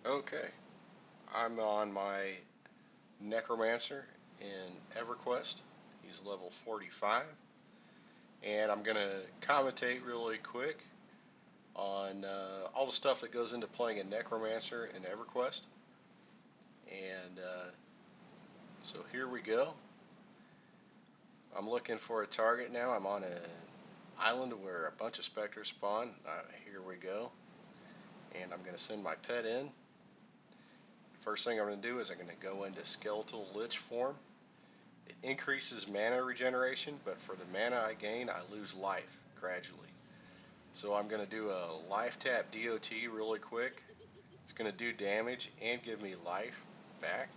Okay, I'm on my Necromancer in Everquest. He's level 45, and I'm going to commentate really quick on all the stuff that goes into playing a Necromancer in Everquest. And so here we go. I'm looking for a target now. I'm on an island where a bunch of Spectres spawn. Here we go. And I'm going to send my pet in. First thing I'm going to do is I'm going to go into Skeletal Lich form. It increases mana regeneration, but for the mana I gain, I lose life gradually. So I'm going to do a life tap DOT really quick. It's going to do damage and give me life back.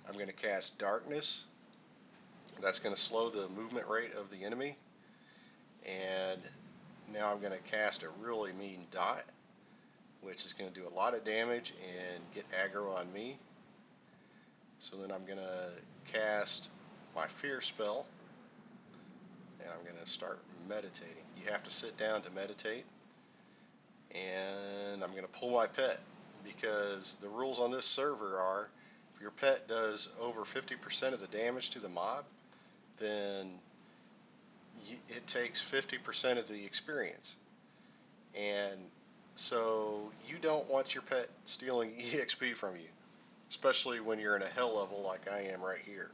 I'm going to cast Darkness. That's going to slow the movement rate of the enemy. And now I'm going to cast a really mean dot, which is going to do a lot of damage and get aggro on me. So then I'm going to cast my Fear spell, and I'm going to start meditating. You have to sit down to meditate. And I'm going to pull my pet, because the rules on this server are if your pet does over 50% of the damage to the mob, then it takes 50% of the experience. And so you don't want your pet stealing EXP from you, especially when you're in a hell level like I am right here.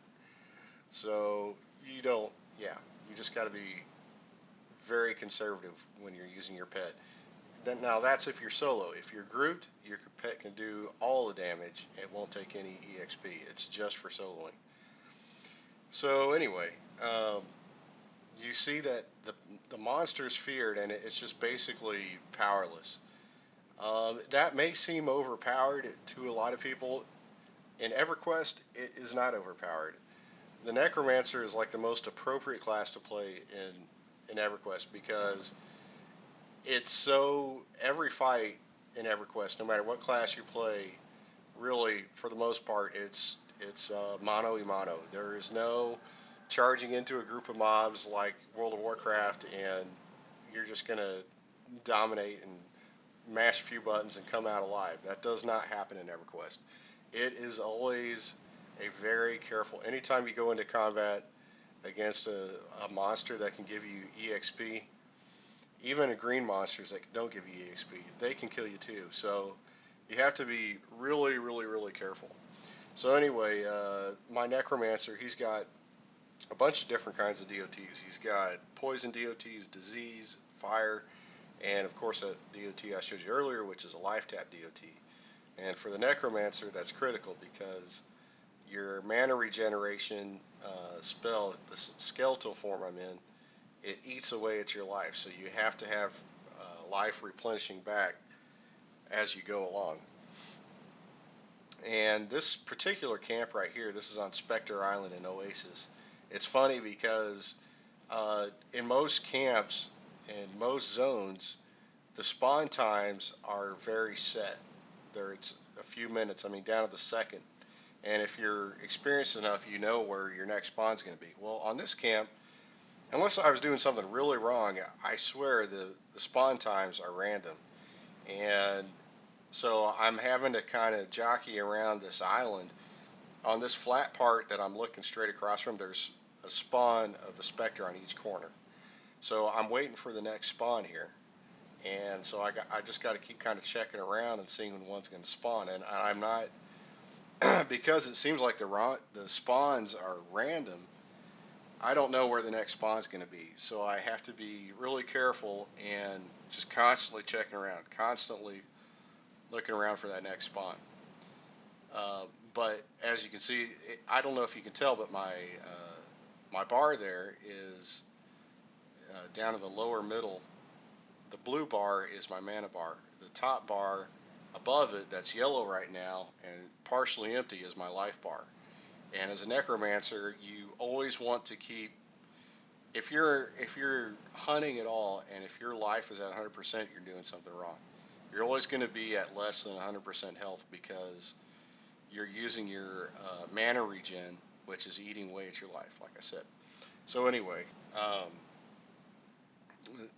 So you just got to be very conservative when you're using your pet. Now that's if you're solo. If you're grouped, your pet can do all the damage. It won't take any EXP. It's just for soloing. So anyway, you see that the monster's feared, and it's just basically powerless. That may seem overpowered to a lot of people. In EverQuest, it is not overpowered. The Necromancer is like the most appropriate class to play in EverQuest, because it's so every fight in EverQuest, no matter what class you play, really for the most part, it's mano a mano. There is no charging into a group of mobs like World of Warcraft, and you're just gonna dominate and mash a few buttons and come out alive. That does not happen in EverQuest. It is always a very careful. Anytime you go into combat against a monster that can give you EXP, even green monsters that don't give you EXP, they can kill you too. So you have to be really, really, really careful. So anyway, my Necromancer, he's got a bunch of different kinds of DOTs. He's got poison DOTs, disease, fire, and of course that DOT I showed you earlier, which is a life tap DOT. And for the Necromancer, that's critical, because your mana regeneration spell, the skeletal form I'm in, it eats away at your life. So you have to have life replenishing back as you go along. And this particular camp right here, this is on Spectre Island in Oasis. It's funny because in most camps and most zones, the spawn times are very set. It's a few minutes, I mean down to the second. And if you're experienced enough, you know where your next spawn's going to be. Well, on this camp, unless I was doing something really wrong, I swear the spawn times are random. And so I'm having to kind of jockey around this island. On this flat part that I'm looking straight across from, there's a spawn of the Spectre on each corner. So I'm waiting for the next spawn here. And so I just got to keep kind of checking around and seeing when one's going to spawn. And I'm not, because it seems like the spawns are random, I don't know where the next spawn's going to be. So I have to be really careful and just constantly checking around, constantly looking around for that next spawn. But as you can see, I don't know if you can tell, but my bar there is down in the lower middle. The blue bar is my mana bar. The top bar above it, that's yellow right now and partially empty, is my life bar. And as a Necromancer, you always want to keep, if you're hunting at all and if your life is at 100%, you're doing something wrong. You're always going to be at less than 100% health, because you're using your mana regen, which is eating away at your life, like I said. So anyway,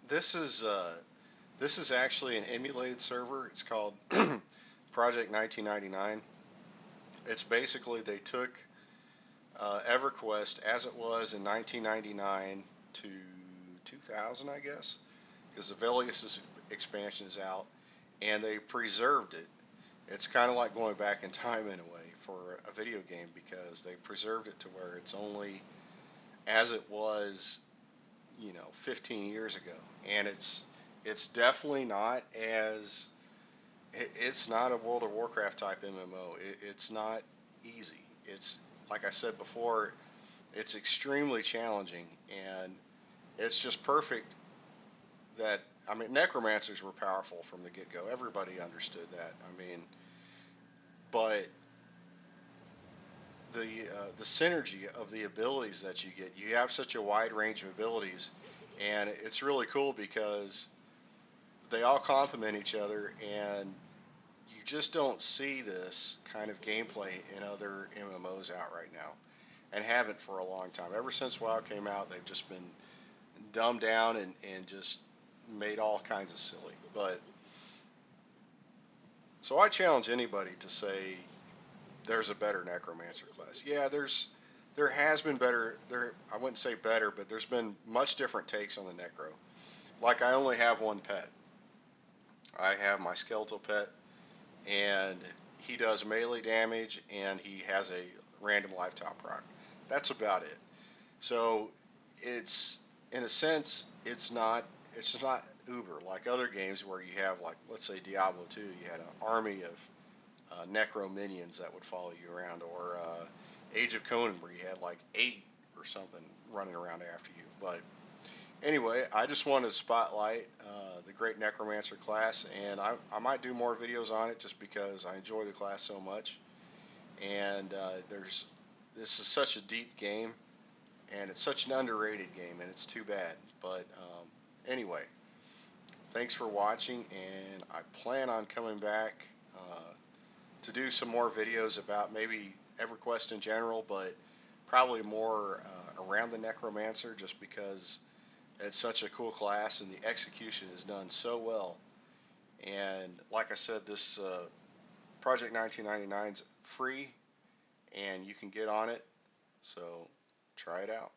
this is actually an emulated server. It's called Project 1999. It's basically they took Everquest as it was in 1999 to 2000, I guess, because the Velious expansion is out, and they preserved it. It's kind of like going back in time in a way for a video game because they preserved it to where it's only as it was, 15 years ago, and it's definitely not as it's not a World of Warcraft type MMO. It's not easy. It's like I said before, it's extremely challenging, and it's just perfect that I mean necromancers were powerful from the get-go. Everybody understood that. I mean, but the synergy of the abilities that you get, you have such a wide range of abilities, and it's really cool because they all complement each other, and you just don't see this kind of gameplay in other MMOs out right now, and haven't for a long time. Ever since WoW came out, they've just been dumbed down and just made all kinds of silly. But so I challenge anybody to say there's a better Necromancer class. Yeah, there has been better. I wouldn't say better, but there's been much different takes on the Necro. Like I only have one pet. I have my skeletal pet, and he does melee damage, and he has a random lifetime proc. That's about it. So it's in a sense it's not uber like other games where you have like let's say Diablo 2, you had an army of necro minions that would follow you around, or Age of Conan where you had like 8 or something running around after you. But anyway, I just wanted to spotlight the great Necromancer class, and I might do more videos on it just because I enjoy the class so much. And this is such a deep game, and it's such an underrated game, and it's too bad. But anyway, thanks for watching, and I plan on coming back to do some more videos about maybe EverQuest in general, but probably more around the Necromancer, just because it's such a cool class and the execution is done so well. And like I said, this Project 1999 is free, and you can get on it, so try it out.